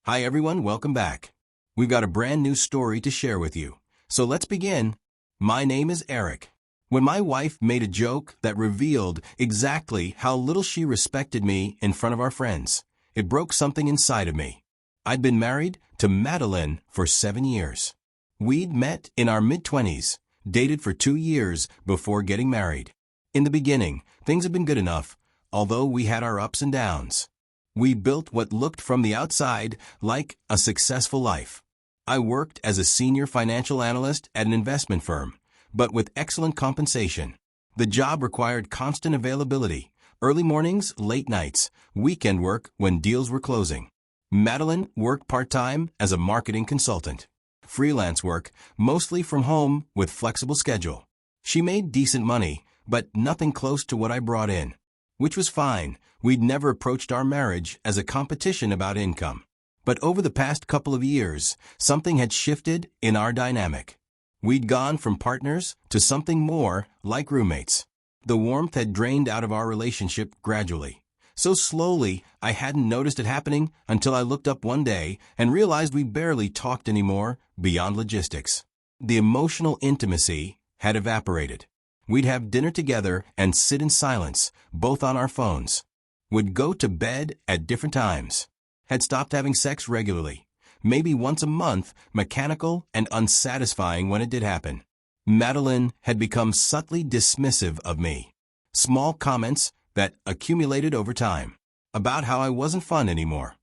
Hi everyone, welcome back. We've got a brand new story to share with you. So let's begin. My name is Eric. When my wife made a joke that revealed exactly how little she respected me in front of our friends, it broke something inside of me. I'd been married to Madeline for 7 years. We'd met in our mid-20s, dated for 2 years before getting married. In the beginning, things had been good enough, although we had our ups and downs. We built what looked from the outside like a successful life. I worked as a senior financial analyst at an investment firm, but with excellent compensation. The job required constant availability, early mornings, late nights, weekend work when deals were closing. Madeline worked part-time as a marketing consultant. Freelance work, mostly from home with flexible schedule. She made decent money, but nothing close to what I brought in. Which was fine. We'd never approached our marriage as a competition about income. But over the past couple of years, something had shifted in our dynamic. We'd gone from partners to something more like roommates. The warmth had drained out of our relationship gradually. So slowly, I hadn't noticed it happening until I looked up one day and realized we barely talked anymore beyond logistics. The emotional intimacy had evaporated. We'd have dinner together and sit in silence, both on our phones. Would go to bed at different times. Had stopped having sex regularly. Maybe once a month, mechanical and unsatisfying when it did happen. Madeline had become subtly dismissive of me. Small comments that accumulated over time. About how I wasn't fun anymore.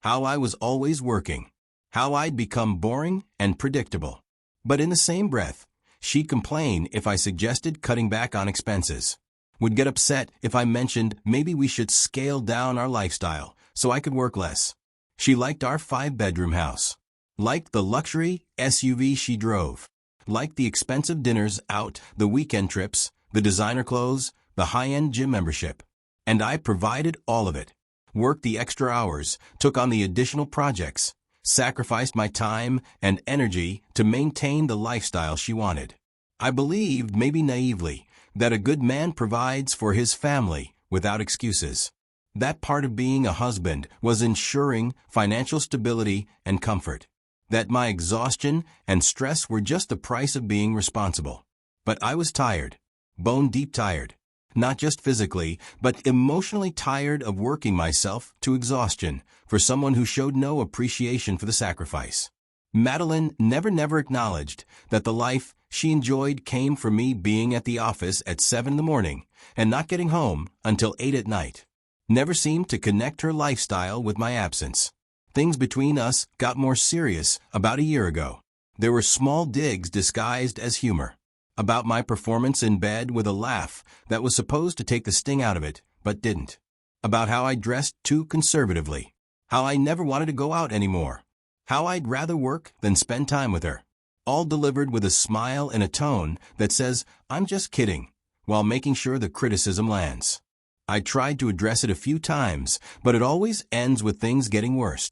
How I was always working. How I'd become boring and predictable. But in the same breath, she'd complain if I suggested cutting back on expenses. Would get upset if I mentioned maybe we should scale down our lifestyle so I could work less. She liked our 5-bedroom house. Liked the luxury SUV she drove. Liked the expensive dinners out, the weekend trips, the designer clothes, the high-end gym membership. And I provided all of it. Worked the extra hours, took on the additional projects. Sacrificed my time and energy to maintain the lifestyle she wanted. I believed, maybe naively, that a good man provides for his family without excuses. That part of being a husband was ensuring financial stability and comfort. That my exhaustion and stress were just the price of being responsible. But I was tired, bone-deep tired. Not just physically, but emotionally tired of working myself to exhaustion for someone who showed no appreciation for the sacrifice. Madeline never acknowledged that the life she enjoyed came from me being at the office at 7 in the morning and not getting home until 8 at night. Never seemed to connect her lifestyle with my absence. Things between us got more serious about a year ago. There were small digs disguised as humor. About my performance in bed with a laugh that was supposed to take the sting out of it, but didn't. About how I dressed too conservatively. How I never wanted to go out anymore. How I'd rather work than spend time with her. All delivered with a smile and a tone that says, "I'm just kidding," while making sure the criticism lands. I tried to address it a few times, but it always ends with things getting worse.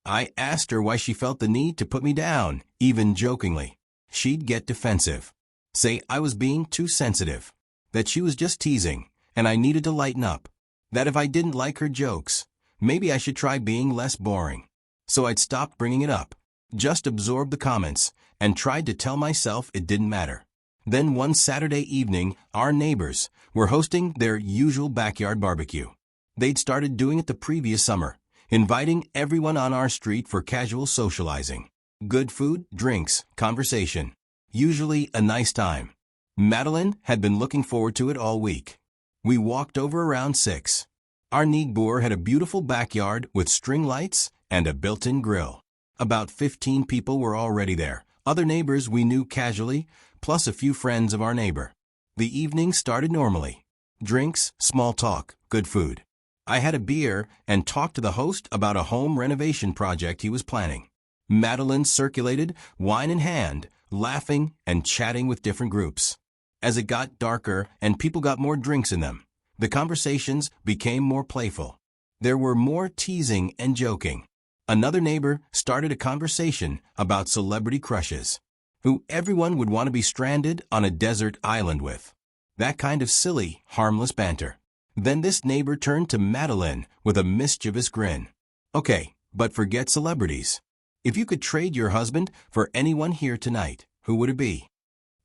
I asked her why she felt the need to put me down, even jokingly. She'd get defensive. Say I was being too sensitive. That she was just teasing, and I needed to lighten up. That if I didn't like her jokes, maybe I should try being less boring. So I'd stopped bringing it up. Just absorbed the comments, and tried to tell myself it didn't matter. Then one Saturday evening, our neighbors were hosting their usual backyard barbecue. They'd started doing it the previous summer, inviting everyone on our street for casual socializing. Good food, drinks, conversation. Usually a nice time. Madeline had been looking forward to it all week. We walked over around 6. Our neighbor had a beautiful backyard with string lights and a built-in grill. About 15 people were already there. Other neighbors we knew casually, plus a few friends of our neighbor. The evening started normally. Drinks, small talk, good food. I had a beer and talked to the host about a home renovation project he was planning. Madeline circulated, wine in hand, laughing and chatting with different groups. As it got darker and people got more drinks in them, the conversations became more playful. There were more teasing and joking. Another neighbor started a conversation about celebrity crushes, who everyone would want to be stranded on a desert island with. That kind of silly, harmless banter. Then this neighbor turned to Madeline with a mischievous grin. "Okay, But forget celebrities. If you could trade your husband for anyone here tonight, who would it be?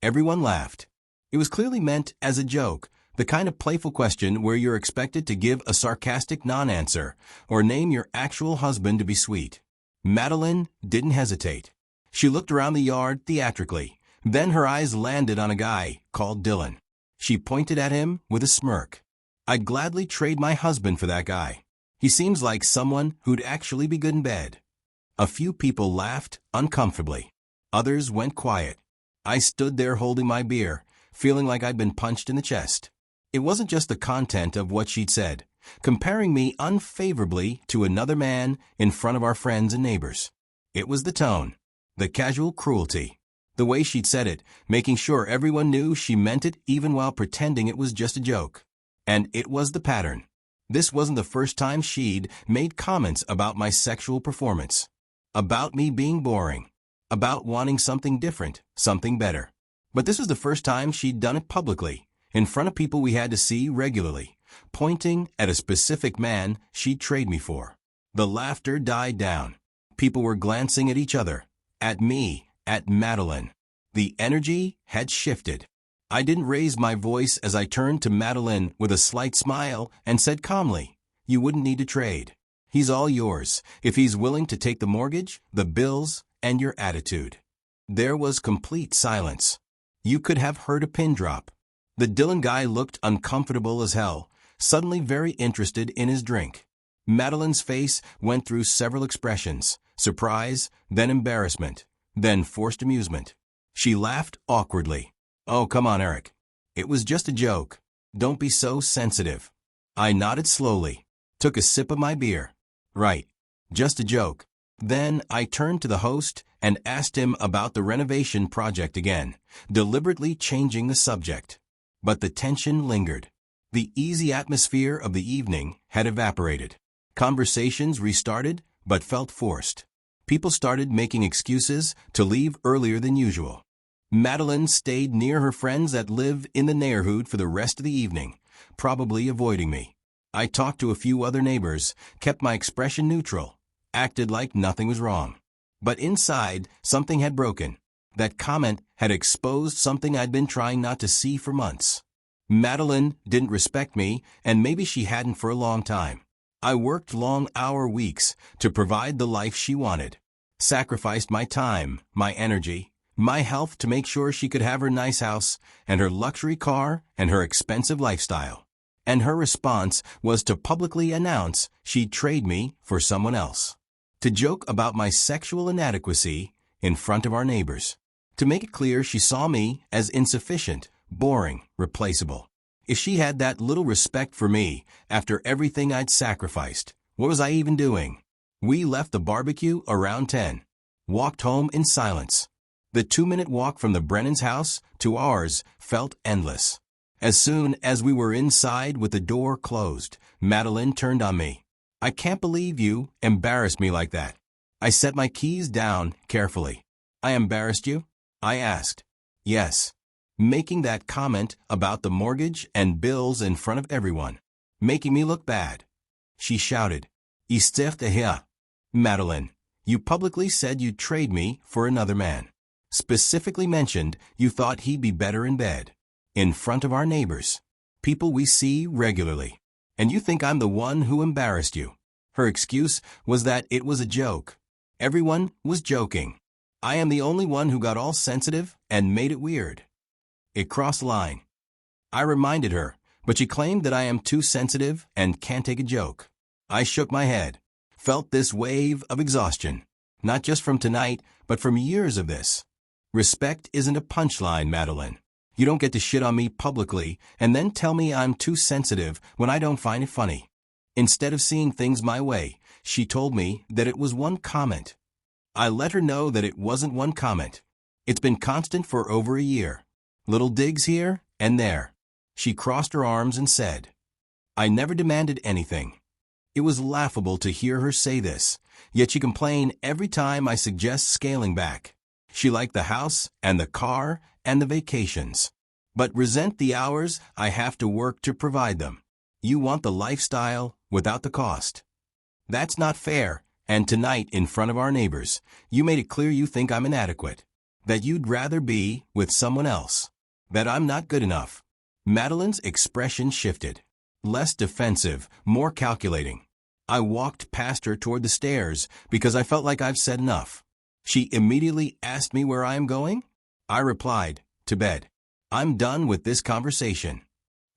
Everyone laughed. It was clearly meant as a joke, the kind of playful question where you're expected to give a sarcastic non-answer or name your actual husband to be sweet. Madeline didn't hesitate. She looked around the yard theatrically. Then her eyes landed on a guy called Dylan. She pointed at him with a smirk. I'd gladly trade my husband for that guy. He seems like someone who'd actually be good in bed. A few people laughed uncomfortably. Others went quiet. I stood there holding my beer, feeling like I'd been punched in the chest. It wasn't just the content of what she'd said, comparing me unfavorably to another man in front of our friends and neighbors. It was the tone, the casual cruelty, the way she'd said it, making sure everyone knew she meant it even while pretending it was just a joke. And it was the pattern. This wasn't the first time she'd made comments about my sexual performance, about me being boring, about wanting something different, something better. But this was the first time she'd done it publicly, in front of people we had to see regularly, pointing at a specific man she'd trade me for. The laughter died down. People were glancing at each other, at me, at Madeline. The energy had shifted. I didn't raise my voice as I turned to Madeline with a slight smile and said calmly, "You wouldn't need to trade. He's all yours, if he's willing to take the mortgage, the bills, and your attitude." There was complete silence. You could have heard a pin drop. The Dylan guy looked uncomfortable as hell, suddenly very interested in his drink. Madeline's face went through several expressions, surprise, then embarrassment, then forced amusement. She laughed awkwardly. "Oh, come on, Eric. It was just a joke. Don't be so sensitive." I nodded slowly, took a sip of my beer. "Right. Just a joke." Then I turned to the host and asked him about the renovation project again, deliberately changing the subject. But the tension lingered. The easy atmosphere of the evening had evaporated. Conversations restarted, but felt forced. People started making excuses to leave earlier than usual. Madeline stayed near her friends that live in the neighborhood for the rest of the evening, probably avoiding me. I talked to a few other neighbors, kept my expression neutral, acted like nothing was wrong. But inside, something had broken. That comment had exposed something I'd been trying not to see for months. Madeline didn't respect me, and maybe she hadn't for a long time. I worked long-hour weeks to provide the life she wanted, sacrificed my time, my energy, my health to make sure she could have her nice house and her luxury car and her expensive lifestyle. And her response was to publicly announce she'd trade me for someone else. To joke about my sexual inadequacy in front of our neighbors. To make it clear she saw me as insufficient, boring, replaceable. If she had that little respect for me after everything I'd sacrificed, what was I even doing? We left the barbecue around 10. Walked home in silence. The 2-minute walk from the Brennan's house to ours felt endless. As soon as we were inside with the door closed, Madeline turned on me. "I can't believe you embarrassed me like that." I set my keys down carefully. "I embarrassed you?" I asked. "Yes." Making that comment about the mortgage and bills in front of everyone. Making me look bad. She shouted, "Isterte hier." "Madeline, you publicly said you'd trade me for another man. Specifically mentioned you thought he'd be better in bed. In front of our neighbors. People we see regularly. And you think I'm the one who embarrassed you." Her excuse was that it was a joke. Everyone was joking. I am the only one who got all sensitive and made it weird. It crossed the line. I reminded her, but she claimed that I am too sensitive and can't take a joke. I shook my head, felt this wave of exhaustion, not just from tonight, but from years of this. Respect isn't a punchline, Madeline. You don't get to shit on me publicly and then tell me I'm too sensitive when I don't find it funny. Instead of seeing things my way, she told me that it was one comment. I let her know that it wasn't one comment. It's been constant for over a year. Little digs here and there. She crossed her arms and said, "I never demanded anything." It was laughable to hear her say this, yet she complained every time I suggest scaling back. She liked the house and the car and the vacations, but resent the hours I have to work to provide them. You want the lifestyle without the cost. That's not fair, And tonight, in front of our neighbors, you made it clear you think I'm inadequate. That you'd rather be with someone else. That I'm not good enough." Madeline's expression shifted. Less defensive, more calculating. I walked past her toward the stairs because I felt like I've said enough. She immediately asked me where I am going. I replied, "To bed. I'm done with this conversation."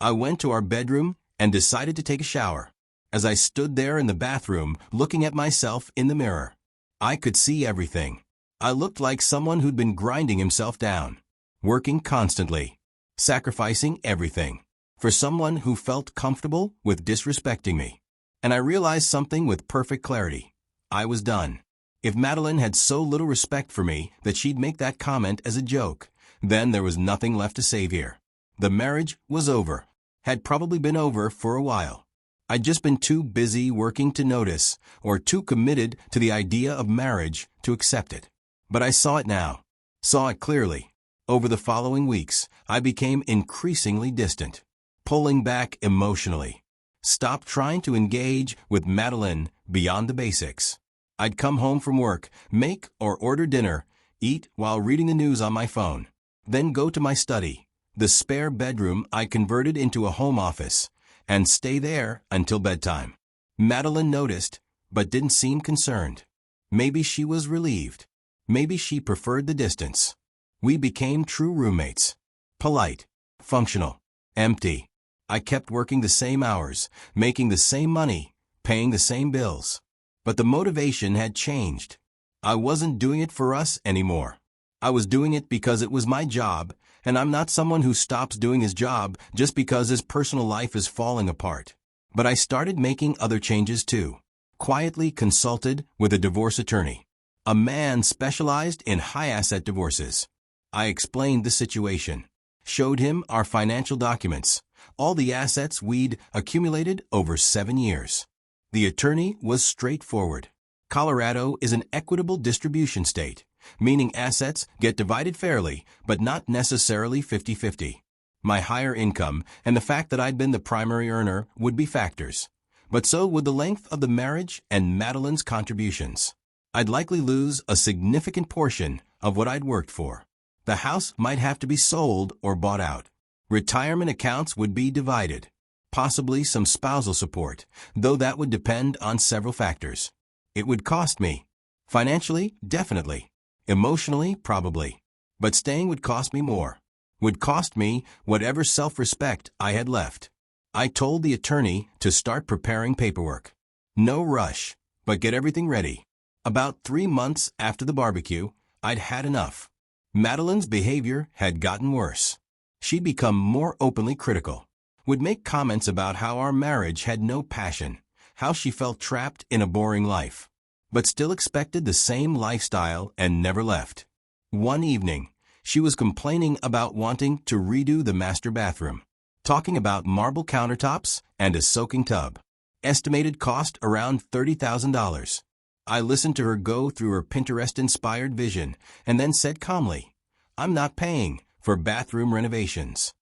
I went to our bedroom and decided to take a shower. As I stood there in the bathroom, looking at myself in the mirror, I could see everything. I looked like someone who'd been grinding himself down, working constantly, sacrificing everything, for someone who felt comfortable with disrespecting me. And I realized something with perfect clarity. I was done. If Madeline had so little respect for me that she'd make that comment as a joke, then there was nothing left to save here. The marriage was over. Had probably been over for a while. I'd just been too busy working to notice, or too committed to the idea of marriage to accept it. But I saw it now. Saw it clearly. Over the following weeks, I became increasingly distant, pulling back emotionally. Stopped trying to engage with Madeline beyond the basics. I'd come home from work, make or order dinner, eat while reading the news on my phone, then go to my study, the spare bedroom I converted into a home office, and stay there until bedtime. Madeline noticed, but didn't seem concerned. Maybe she was relieved. Maybe she preferred the distance. We became true roommates. Polite, functional, empty. I kept working the same hours, making the same money, paying the same bills. But the motivation had changed. I wasn't doing it for us anymore. I was doing it because it was my job, and I'm not someone who stops doing his job just because his personal life is falling apart. But I started making other changes too. Quietly consulted with a divorce attorney, a man specialized in high-asset divorces. I explained the situation, showed him our financial documents, all the assets we'd accumulated over 7 years. The attorney was straightforward. Colorado is an equitable distribution state, meaning assets get divided fairly, but not necessarily 50-50. My higher income and the fact that I'd been the primary earner would be factors, but so would the length of the marriage and Madeline's contributions. I'd likely lose a significant portion of what I'd worked for. The house might have to be sold or bought out. Retirement accounts would be divided. Possibly some spousal support, though that would depend on several factors. It would cost me. Financially, definitely. Emotionally, probably. But staying would cost me more. Would cost me whatever self-respect I had left. I told the attorney to start preparing paperwork. No rush, but get everything ready. About 3 months after the barbecue, I'd had enough. Madeline's behavior had gotten worse. She'd become more openly critical. Would make comments about how our marriage had no passion, how she felt trapped in a boring life, but still expected the same lifestyle and never left. One evening, she was complaining about wanting to redo the master bathroom, talking about marble countertops and a soaking tub. Estimated cost around $30,000. I listened to her go through her Pinterest-inspired vision and then said calmly, "I'm not paying for bathroom renovations."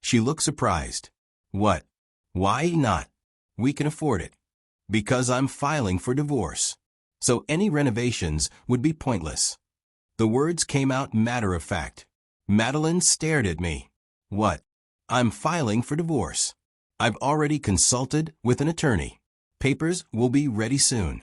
She looked surprised. "What? Why not?" "We can afford it." "Because I'm filing for divorce. So any renovations would be pointless." The words came out matter-of-fact. Madeline stared at me. "What? I'm filing for divorce. I've already consulted with an attorney. Papers will be ready soon."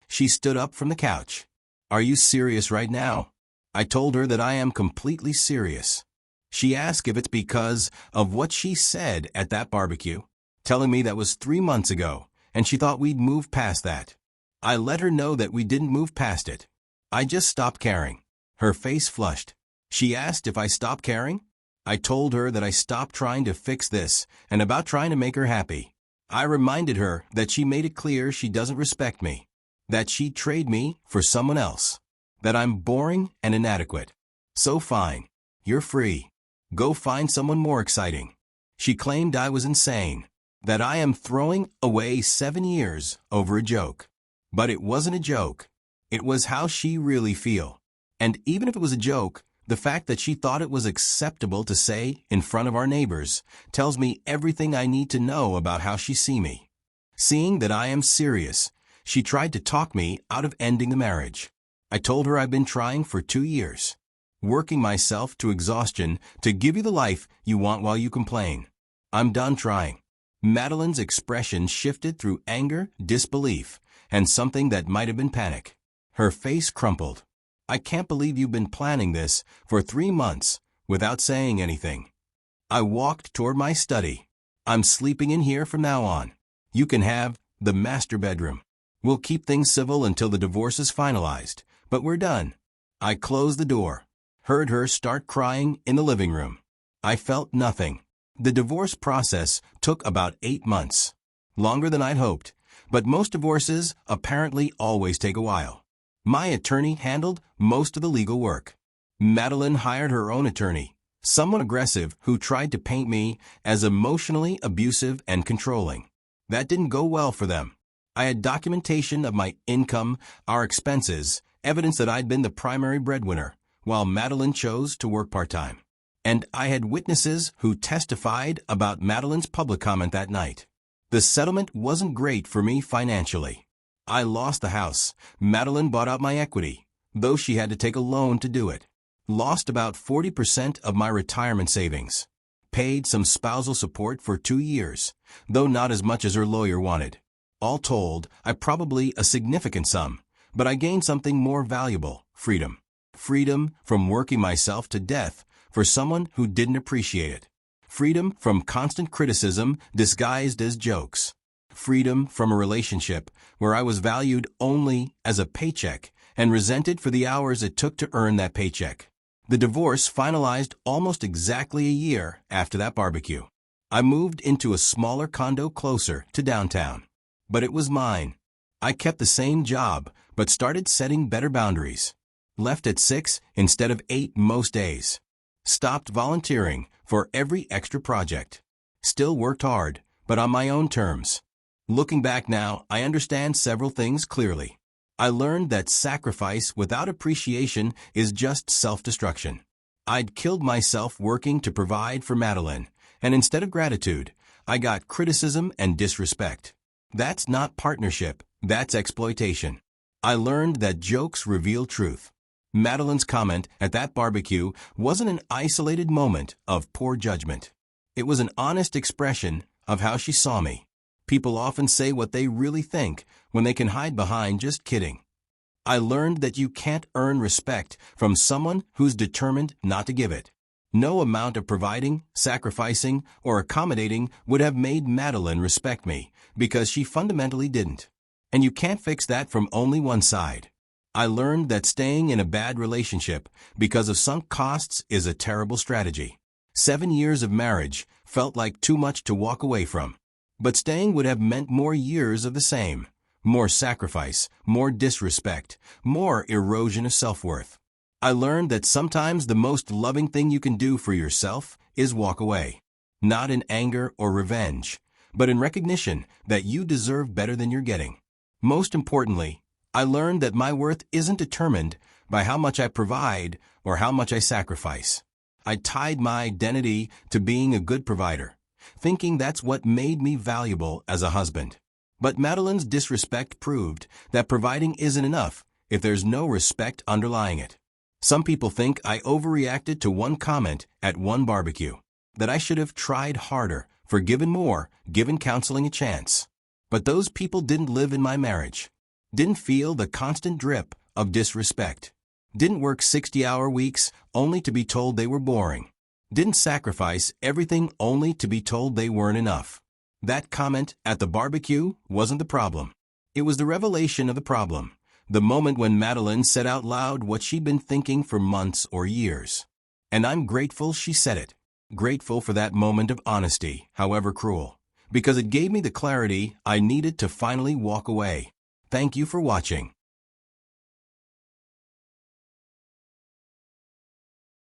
She stood up from the couch. "Are you serious right now?" I told her that I am completely serious. She asked if it's because of what she said at that barbecue, telling me that was 3 months ago, and she thought we'd moved past that. I let her know that we didn't move past it. I just stopped caring. Her face flushed. She asked if I stopped caring. I told her that I stopped trying to fix this and about trying to make her happy. I reminded her that she made it clear she doesn't respect me, that she'd trade me for someone else, that I'm boring and inadequate. So fine. You're free. Go find someone more exciting. She claimed I was insane, that I am throwing away 7 years over a joke. But it wasn't a joke. It was how she really feel. And even if it was a joke, the fact that she thought it was acceptable to say in front of our neighbors tells me everything I need to know about how she sees me. Seeing that I am serious, She tried to talk me out of ending the marriage. I told her I've been trying for 2 years, working myself to exhaustion to give you the life you want while you complain. I'm done trying. Madeline's expression shifted through anger, disbelief, and something that might have been panic. Her face crumpled. I can't believe you've been planning this for 3 months without saying anything. I walked toward my study. I'm sleeping in here from now on. You can have the master bedroom. We'll keep things civil until the divorce is finalized, but we're done. I closed the door, heard her start crying in the living room. I felt nothing. The divorce process took about 8 months, longer than I'd hoped, but most divorces apparently always take a while. My attorney handled most of the legal work. Madeline hired her own attorney, someone aggressive who tried to paint me as emotionally abusive and controlling. That didn't go well for them. I had documentation of my income, our expenses, evidence that I'd been the primary breadwinner, while Madeline chose to work part-time. And I had witnesses who testified about Madeline's public comment that night. The settlement wasn't great for me financially. I lost the house. Madeline bought out my equity, though she had to take a loan to do it. Lost about 40% of my retirement savings. Paid some spousal support for 2 years, though not as much as her lawyer wanted. All told, probably a significant sum, but I gained something more valuable, freedom. Freedom from working myself to death for someone who didn't appreciate it. Freedom from constant criticism disguised as jokes. Freedom from a relationship where I was valued only as a paycheck and resented for the hours it took to earn that paycheck. The divorce finalized almost exactly a year after that barbecue. I moved into a smaller condo closer to downtown. But it was mine. I kept the same job, but started setting better boundaries. Left at 6 instead of 8 most days. Stopped volunteering for every extra project. Still worked hard, but on my own terms. Looking back now, I understand several things clearly. I learned that sacrifice without appreciation is just self-destruction. I'd killed myself working to provide for Madeline, and instead of gratitude, I got criticism and disrespect. That's not partnership, that's exploitation. I learned that jokes reveal truth. Madeline's comment at that barbecue wasn't an isolated moment of poor judgment. It was an honest expression of how she saw me. People often say what they really think when they can hide behind just kidding. I learned that you can't earn respect from someone who's determined not to give it. No amount of providing, sacrificing, or accommodating would have made Madeline respect me, because she fundamentally didn't. And you can't fix that from only one side. I learned that staying in a bad relationship because of sunk costs is a terrible strategy. 7 years of marriage felt like too much to walk away from. But staying would have meant more years of the same. More sacrifice, more disrespect, more erosion of self-worth. I learned that sometimes the most loving thing you can do for yourself is walk away. Not in anger or revenge, but in recognition that you deserve better than you're getting. Most importantly, I learned that my worth isn't determined by how much I provide or how much I sacrifice. I tied my identity to being a good provider, thinking that's what made me valuable as a husband. But Madeline's disrespect proved that providing isn't enough if there's no respect underlying it. Some people think I overreacted to one comment at one barbecue, that I should have tried harder, forgiven more, given counseling a chance. But those people didn't live in my marriage, didn't feel the constant drip of disrespect, didn't work 60-hour weeks only to be told they were boring, didn't sacrifice everything only to be told they weren't enough. That comment at the barbecue wasn't the problem. It was the revelation of the problem. The moment when Madeline said out loud what she'd been thinking for months or years. And I'm grateful she said it. Grateful for that moment of honesty, however cruel. Because it gave me the clarity I needed to finally walk away. Thank you for watching.